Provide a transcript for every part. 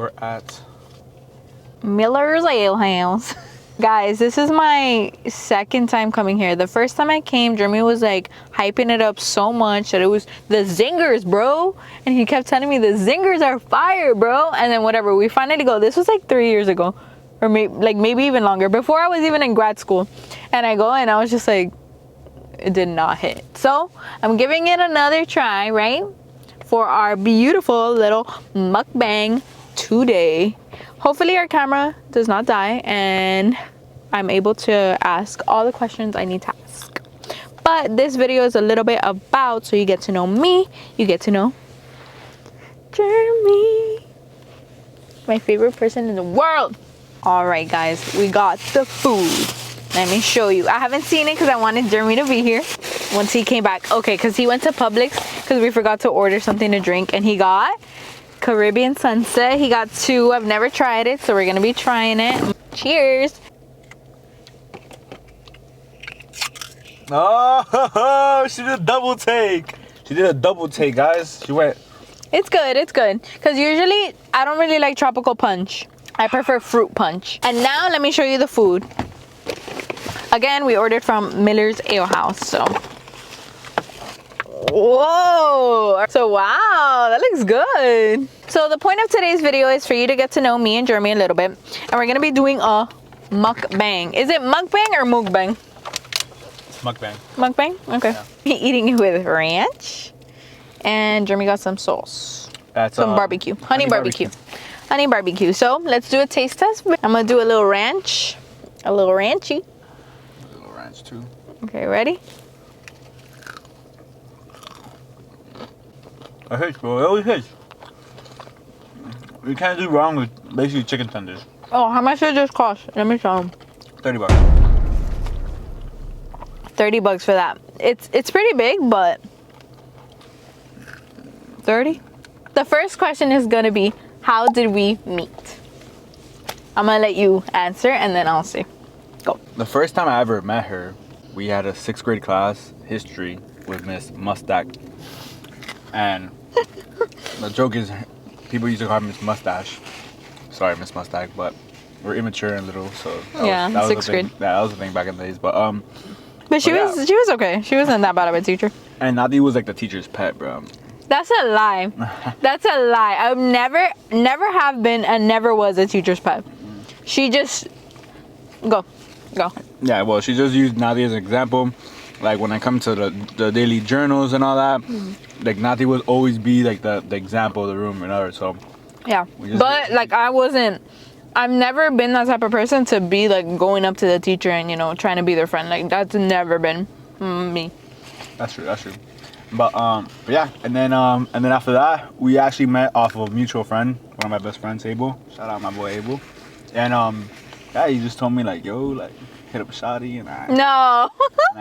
We're at Miller's Ale House. Guys, this is my second time coming here. The first time I came, Jeremy was like hyping it up so much that it was the zingers, bro. And he kept telling me the zingers are fire, bro. And then whatever, we finally go. This was like 3 years ago, or maybe even longer, before I was even in grad school. And I go and I was just like, it did not hit. So I'm giving it another try, right? For our beautiful little mukbang today. Hopefully our camera does not die and I'm able to ask all the questions I need to ask. But this video is a little bit about, so you get to know me, you get to know Jeremy, my favorite person in the world. All right, guys, we got the food. Let me show you. I haven't seen it because I wanted Jeremy to be here once he came back. Okay, because he went to Publix because we forgot to order something to drink, and he got Caribbean Sunset. He got 2. I've never tried it, so we're gonna be trying it. Cheers. Oh, she did a double take. She did a double take, guys. She went. It's good, it's good. Because usually I don't really like tropical punch. I prefer fruit punch. And now let me show you the food. Again, we ordered from Miller's Ale House, so. Whoa! So wow, that looks good. So the point of today's video is for you to get to know me and Jeremy a little bit. And we're gonna be doing a mukbang. Is it mukbang or mukbang? Mukbang. Mukbang? Okay. Yeah. Eating it with ranch. And Jeremy got some sauce. That's some barbecue. Honey barbecue. Honey barbecue. So let's do a taste test. I'm gonna do a little ranch. A little ranchy. A little ranch too. Okay, ready? It hits, bro. It always hits. You can't do wrong with basically chicken tenders. Oh, how much did this cost? Let me show them. $30. $30 for that. It's pretty big, but 30. The first question is gonna be, how did we meet? I'm gonna let you answer and then I'll see. Go. The first time I ever met her, we had a 6th grade class, history, with Miss Mustache. And the joke is, people used to call her Miss Mustache. Sorry, Miss Mustache, but we're immature and little, so that was 6th grade. Yeah, that was the thing back in the days. But she was okay. She wasn't that bad of a teacher. And Nadi was like the teacher's pet, bro. That's a lie. That's a lie. I've never have been and never was a teacher's pet. She just go. Yeah, well, she just used Nadi as an example. Like when I come to the daily journals and all that, like Nati would always be like the example of the room and her. So yeah, but like I've never been that type of person to be like going up to the teacher and trying to be their friend. Like that's never been me. That's true. But yeah, and then after that, we actually met off of a mutual friend, one of my best friends, Abel. Shout out my boy Abel. And yeah, he just told me like, yo, like hit up a shawty, and I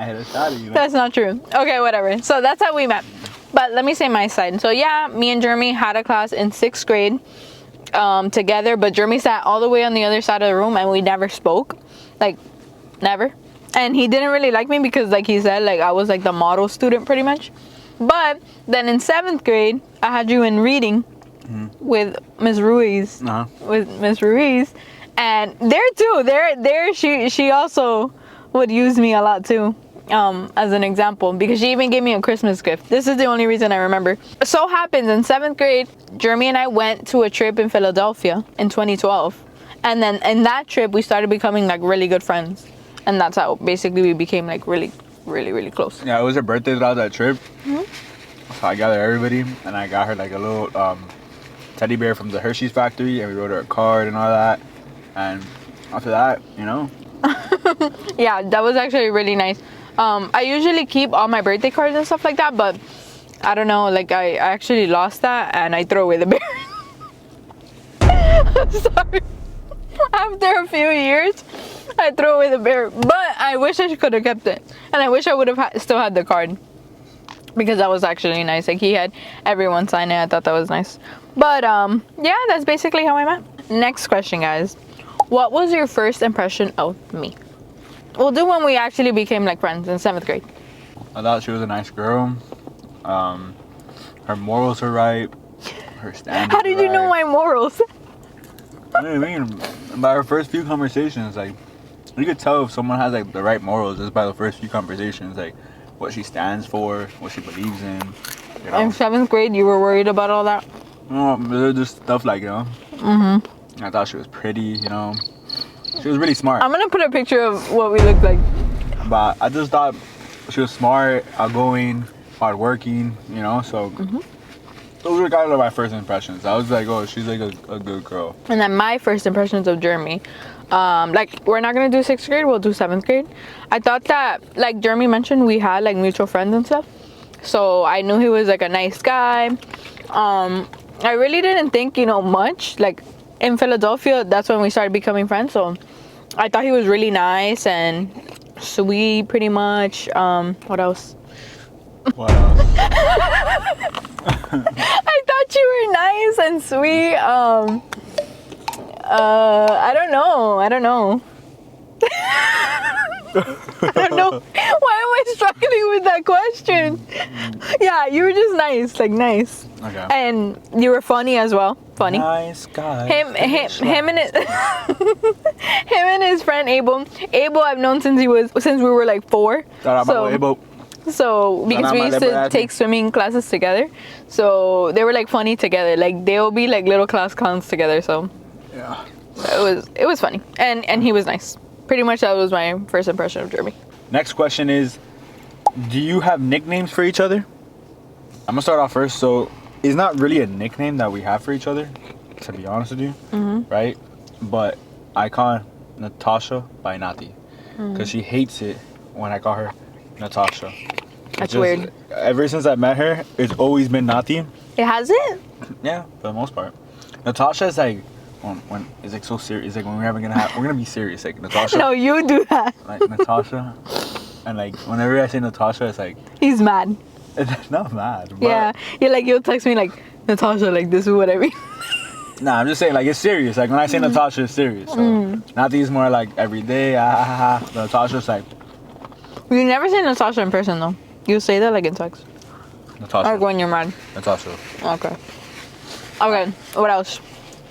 hit a shawty. That's not true. Okay, whatever. So that's how we met. But let me say my side. So yeah, me and Jeremy had a class in 6th grade together, but Jeremy sat all the way on the other side of the room and we never spoke. Like, never. And he didn't really like me because, like he said, like I was like the model student pretty much. But then in 7th grade, I had you in reading with Miss Ruiz. With Miss Ruiz. And there too, there she also would use me a lot too, as an example, because she even gave me a Christmas gift. This is the only reason I remember. So happens in 7th grade, Jeremy and I went to a trip in Philadelphia in 2012. And then in that trip, we started becoming like really good friends. And that's how basically we became like really, really, really close. Yeah, it was her birthday that I was at that trip. So I gathered everybody and I got her like a little teddy bear from the Hershey's factory, and we wrote her a card and all that. And after that, yeah, that was actually really nice. I usually keep all my birthday cards and stuff like that, but I don't know, like I actually lost that and I threw away the bear. I'm sorry. After a few years, I threw away the bear, but I wish I could have kept it, and I wish I would have still had the card, because that was actually nice. Like he had everyone sign it. I thought that was nice. But yeah, that's basically how I met. Next question, guys. What was your first impression of me? We'll do when we actually became like friends in 7th grade. I thought she was a nice girl. Her morals were right. Her standards. How did you know my morals? I mean, by our first few conversations, like, you could tell if someone has like the right morals just by the first few conversations, like what she stands for, what she believes in. You know? In 7th grade, you were worried about all that? Just stuff like, you know. Mm-hmm. I thought she was pretty, you know. She was really smart. I'm gonna put a picture of what we looked like. But I just thought she was smart, outgoing, hardworking, you know. So those were kind of my first impressions. I was like, oh, she's like a good girl. And then my first impressions of Jeremy, like, we're not gonna do 6th grade, we'll do 7th grade. I thought that, like Jeremy mentioned, we had like mutual friends and stuff, so I knew he was like a nice guy. I really didn't think, you know, much. Like in Philadelphia, that's when we started becoming friends, so I thought he was really nice and sweet, pretty much. What else? What else? I thought you were nice and sweet. I don't know. I don't know. Why am I struggling with that question? Yeah, you were just nice, like nice. Okay. And you were funny as well. Funny. Nice guy. Him and his him and his friend Abel. Abel I've known since we were like 4. Shout out my boy Abel. So because we used to take swimming classes together, so they were like funny together. Like they'll be like little class clowns together. So yeah, it was funny, and he was nice. Pretty much that was my first impression of Jeremy. Next question is, do you have nicknames for each other? I'm gonna start off first. So it's not really a nickname that we have for each other, to be honest with you, right? But I call Natasha by Nati because she hates it when I call her Natasha. That's weird. Ever since I met her, it's always been Nati. It has it? Yeah, for the most part. Natasha is like when it's like so serious. It's like when we're gonna be serious. Like Natasha. No, you do that. Like Natasha, and like whenever I say Natasha, it's like he's mad. It's not mad. But Yeah, you'll text me like Natasha, like this is what I mean. Nah, I'm just saying like it's serious. Like when I say Natasha, it's serious. So Nati is more like every day. Natasha's like. You never say Natasha in person though. You say that like in text. Natasha. Like when you're mad. Natasha. Okay. Okay. What else?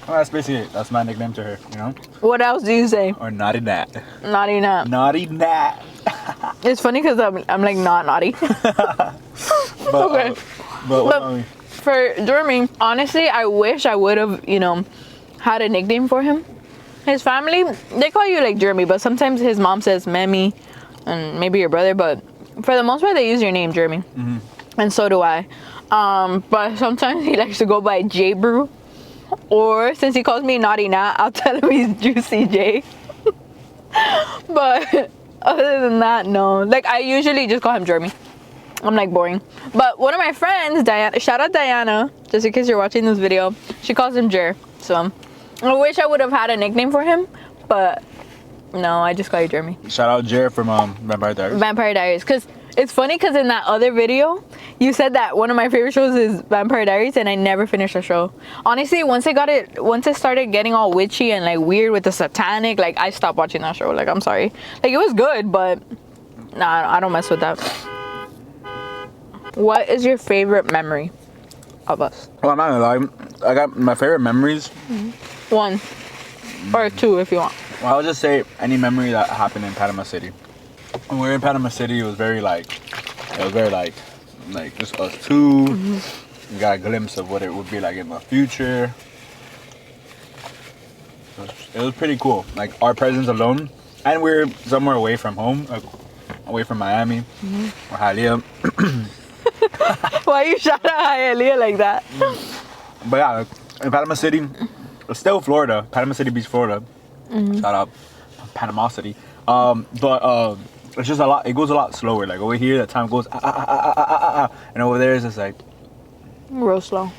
Well, that's basically it. That's my nickname to her. You know. What else do you say? Or naughty Nat. Naughty Nat. Naughty Nat. It's funny because I'm like not naughty. But, Okay. But for Jeremy, honestly, I wish I would have, you know, had a nickname for him. His family, they call you like Jeremy, but sometimes his mom says Mammy, and maybe your brother, but for the most part, they use your name, Jeremy. And so do I. But sometimes he likes to go by J Brew, or since he calls me Naughty Nat, I'll tell him he's Juicy J. But other than that, no. Like I usually just call him Jeremy. I'm like boring. But one of my friends, Diana, shout out Diana, just in case you're watching this video, she calls him Jer. So I wish I would have had a nickname for him, but no, I just call you Jeremy. Shout out Jer from Vampire Diaries. Vampire Diaries, because it's funny because in that other video, you said that one of my favorite shows is Vampire Diaries, and I never finished the show. Honestly, once it started getting all witchy and like weird with the satanic, like I stopped watching that show. Like I'm sorry, like it was good, but nah, I don't mess with that. What is your favorite memory of us? Well, I'm not gonna lie. I got my favorite memories. 1 or 2 if you want. Well, I'll just say any memory that happened in Panama City. When we were in Panama City, it was very like just us two. We got a glimpse of what it would be like in the future. It was pretty cool. Like our presence alone, and we're somewhere away from home, like, away from Miami or Hialeah. Why you shout out Hialeah like that? But yeah, in Panama City, it's still Florida, Panama City Beach, Florida. Shout out Panama City. But it's just a lot. It goes a lot slower. Like over here, the time goes and over there it's just like real slow.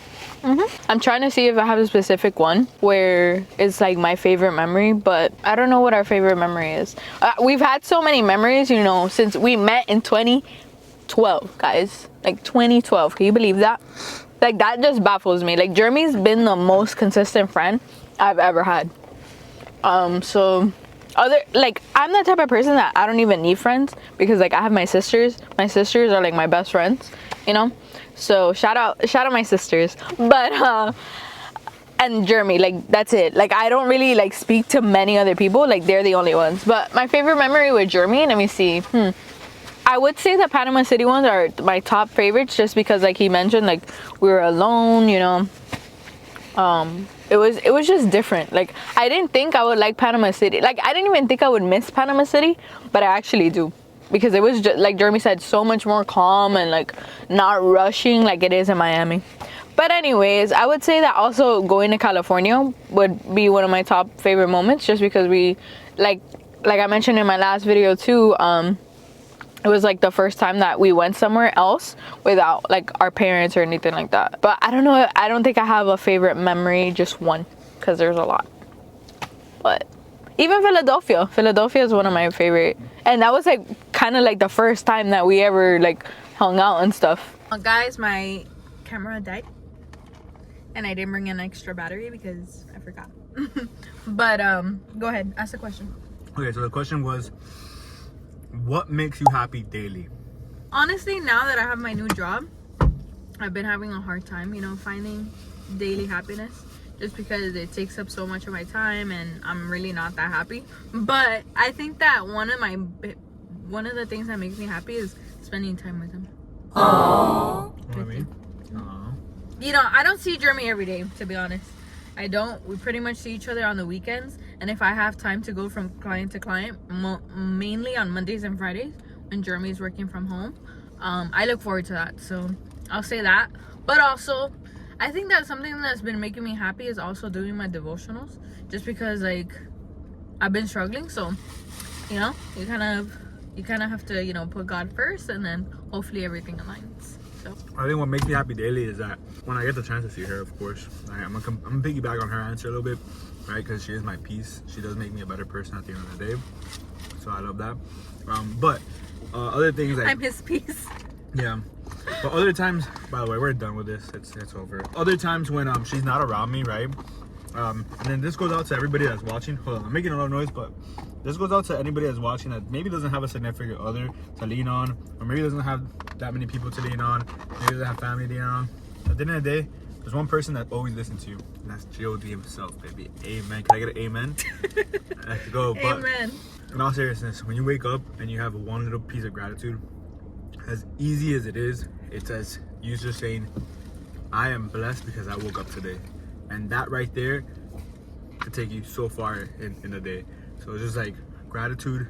I'm trying to see if I have a specific one where it's like my favorite memory, but I don't know what our favorite memory is. We've had so many memories, you know, since we met in 2012, guys. Like 2012. Can you believe that? Like that just baffles me. Like Jeremy's been the most consistent friend I've ever had. So I'm the type of person that I don't even need friends because like I have my sisters. My sisters are like my best friends, you know? So shout out my sisters. But and Jeremy. Like, that's it. Like, I don't really like speak to many other people. Like, they're the only ones. But my favorite memory with Jeremy, let me see. I would say the Panama City ones are my top favorites, just because, like he mentioned, like, we were alone, you know. It was just different. Like, I didn't think I would like Panama City. Like, I didn't even think I would miss Panama City, but I actually do, because it was just, like Jeremy said, so much more calm and like not rushing like it is in Miami. But anyways, I would say that also going to California would be one of my top favorite moments, just because we like I mentioned in my last video too, it was like the first time that we went somewhere else without like our parents or anything like that. But I don't know, I don't think I have a favorite memory, just one, because there's a lot. But even Philadelphia is one of my favorite, and that was like kind of like the first time that we ever like hung out and stuff. Guys, my camera died and I didn't bring an extra battery because I forgot. But go ahead, ask the question. Okay, so the question was, what makes you happy daily? Honestly, now that I have my new job, I've been having a hard time, you know, finding daily happiness, just because it takes up so much of my time and I'm really not that happy. But I think that one of the things that makes me happy is spending time with him. Aww. What do you mean? Aww. You know, I don't see Jeremy every day, to be honest. I don't. We pretty much see each other on the weekends, and if I have time to go from client to client, mainly on Mondays and Fridays when Jeremy's working from home, I look forward to that. So I'll say that. But also, I think that something that's been making me happy is also doing my devotionals, just because like I've been struggling. So, you know, you kind of have to, you know, put God first, and then hopefully everything aligns. So I think what makes me happy daily is that when I get the chance to see her, of course, I'm gonna piggyback on her answer a little bit, right? Because she is my peace. She does make me a better person at the end of the day. So I love that. But other things like I'm his peace. Yeah. But other times, by the way, we're done with this. It's over. Other times when she's not around me, right? And then this goes out to everybody that's watching. Hold on, I'm making a lot of noise, but this goes out to anybody that's watching that maybe doesn't have a significant other to lean on, or maybe doesn't have that many people to lean on, maybe doesn't have family to lean on. At the end of the day, there's one person that always listens to you, and that's God himself, baby. Amen. Can I get an amen? Let's go. But Amen. in all seriousness, when you wake up and you have one little piece of gratitude, as easy as it is, it's as you just saying, I am blessed because I woke up today. And that right there could take you so far in the day. So it's just like, gratitude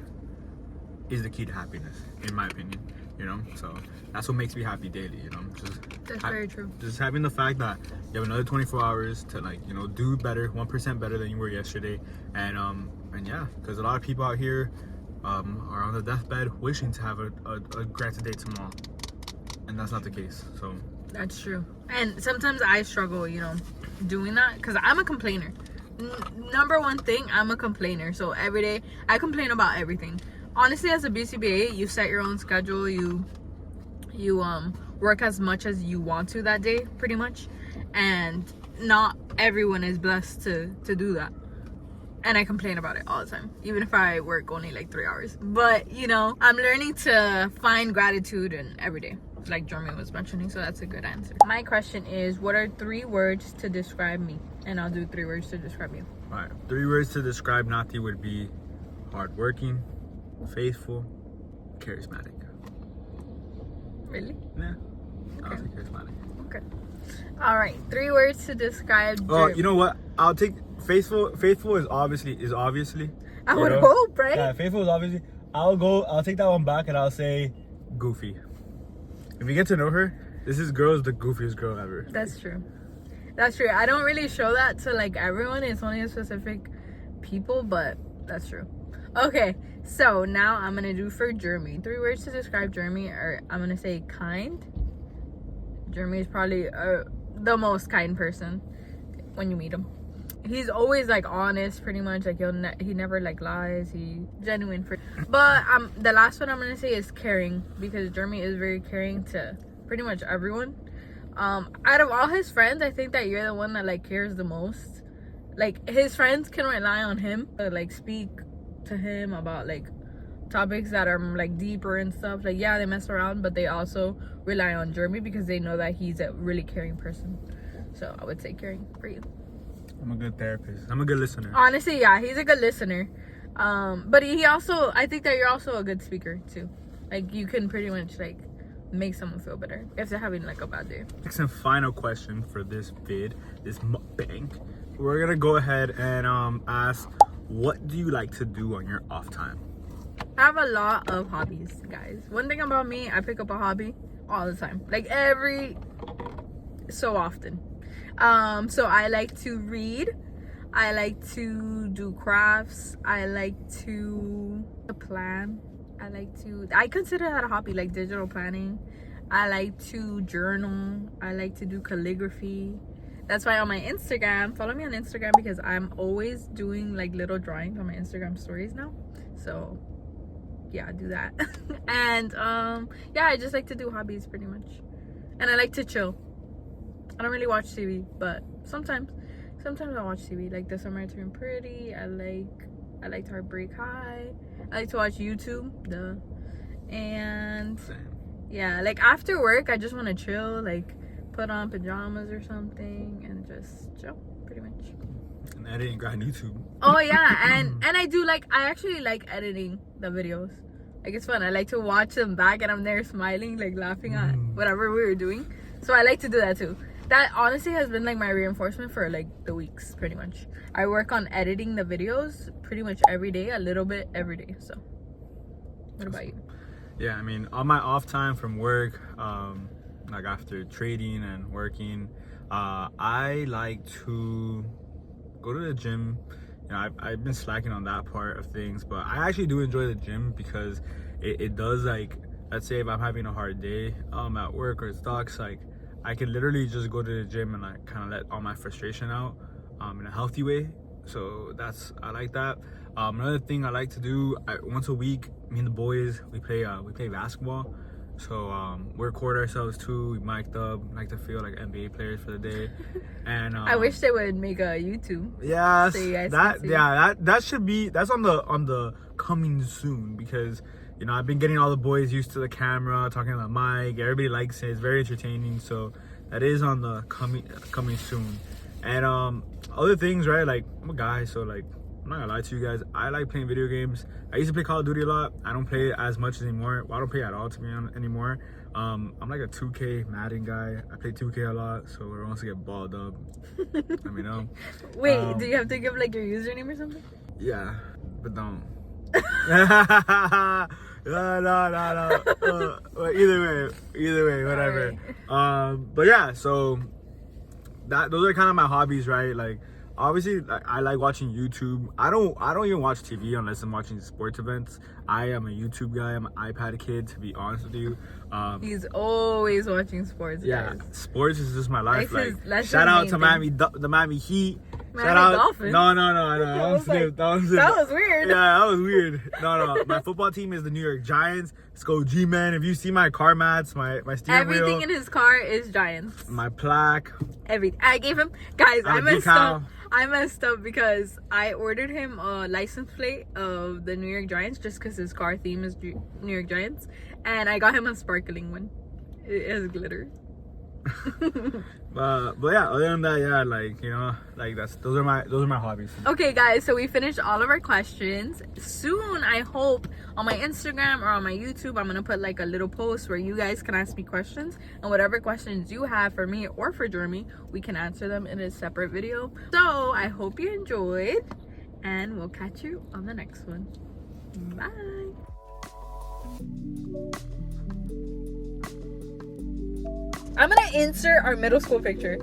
is the key to happiness, in my opinion, you know? So that's what makes me happy daily, you know? That's very true. Just having the fact that you have another 24 hours to, like, you know, do better, 1% better than you were yesterday. And yeah, because a lot of people out here are on the deathbed wishing to have a granted day tomorrow. And that's not the case, so. That's true. And sometimes I struggle, you know, doing that, because I'm a complainer. Number one thing, I'm a complainer. So every day I complain about everything. Honestly, as a BCBA, you set your own schedule. You work as much as you want to that day, pretty much. And not everyone is blessed to do that. And I complain about it all the time, even if I work only like 3 hours. But, you know, I'm learning to find gratitude in every day, like Jeremy was mentioning, so that's a good answer. My question is, what are 3 words to describe me? And I'll do 3 words to describe you. All right, 3 words to describe Nati would be hardworking, faithful, charismatic. Really? Yeah, Okay. I'll say charismatic. Okay. All right, 3 words to describe Oh, Jeremy. you know what? I'll take faithful. Faithful is obviously. I would hope, right? Yeah, faithful is obviously. I'll take that one back and I'll say goofy. If you get to know her, this girl is the goofiest girl ever. That's true. That's true. I don't really show that to like everyone. It's only a specific people, but that's true. Okay, so now I'm gonna do for Jeremy. 3 words to describe Jeremy are, I'm gonna say kind. Jeremy is probably the most kind person when you meet him. He's always like honest, pretty much. Like he never like lies. He genuine for. But the last one I'm gonna say is caring, because Jeremy is very caring to pretty much everyone. Out of all his friends, I think that you're the one that like cares the most. Like his friends can rely on him to like speak to him about like topics that are like deeper and stuff. Like, yeah, they mess around, but they also rely on Jeremy because they know that he's a really caring person. So I would say caring for you. I'm a good therapist. I'm a good listener. Honestly, yeah, he's a good listener. But he also, I think that you're also a good speaker too. Like you can pretty much like make someone feel better if they're having like a bad day. Next and final question for this vid, this mukbang. We're gonna go ahead and ask, what do you like to do on your off time? I have a lot of hobbies, guys. One thing about me, I pick up a hobby all the time, like every so often. So I like to read, I like to do crafts, I like to plan, I consider that a hobby, like digital planning. I like to journal, I like to do calligraphy. That's why on my Instagram, follow me on Instagram, because I'm always doing like little drawings on my Instagram stories now. So yeah, do that. And yeah, I just like to do hobbies pretty much. And I like to chill. I don't really watch TV, but sometimes I watch TV. Like This Summer I Turned Pretty. I liked Heartbreak High. I like to watch YouTube. And yeah, like after work, I just want to chill. Like put on pajamas or something and just chill, pretty much. And editing guy on YouTube. Oh yeah, and I actually like editing the videos. Like it's fun. I like to watch them back and I'm there smiling, like laughing at whatever we were doing. So I like to do that too. That honestly has been like my reinforcement for like the weeks, pretty much. I work on editing the videos pretty much every day, a little bit every day. So what about you? Yeah, I mean, on my off time from work, like after trading and working, I like to go to the gym. You know, I've been slacking on that part of things, but I actually do enjoy the gym because it does, like, let's say if I'm having a hard day at work or it sucks, like I can literally just go to the gym and like kind of let all my frustration out in a healthy way. So I like that. Another thing I like to do, once a week, me and the boys, we play basketball. So we record ourselves too. We mic'd up, like to feel like NBA players for the day. And I wish they would make a YouTube. Yes, so that should be, that's on the coming soon, because you know I've been getting all the boys used to the camera, talking to the mic. Everybody likes it. It's very entertaining. So that is on the coming soon. And other things, right? Like I'm a guy, so like I'm not gonna lie to you guys. I like playing video games. I used to play Call of Duty a lot. I don't play it as much anymore. Well, I don't play at all, to be honest, anymore. I'm like a 2K Madden guy. I play 2K a lot, so we're wants to get balled up. Let me know. Wait, do you have to give like your username or something? Yeah, but don't. No. Well, either way, whatever. Right. But yeah, so those are kind of my hobbies, right? Like obviously I like watching YouTube. I don't even watch TV unless I'm watching sports events. I am a YouTube guy. I'm an iPad kid, to be honest with you. He's always watching sports. Yeah, guys. Sports is just my life. That's shout out his to main the Miami Heat. Miami Shout out. Dolphins? No. That was weird. Yeah, that was weird. No. My football team is the New York Giants. Let's go G-Man. If you see my car mats, my steering wheel. Everything in his car is Giants. My plaque. Everything. I gave him, guys, I decal. messed up because I ordered him a license plate of the New York Giants just because his car theme is New York Giants, and I got him a sparkling one. It has glitter. But yeah, other than that, yeah, like, you know, like those are my hobbies. Okay guys, so we finished all of our questions. Soon, I hope, on my Instagram or on my YouTube, I'm gonna put like a little post where you guys can ask me questions, and whatever questions you have for me or for Jeremy, we can answer them in a separate video. So I hope you enjoyed, and we'll catch you on the next one. Bye. I'm gonna insert our middle school picture.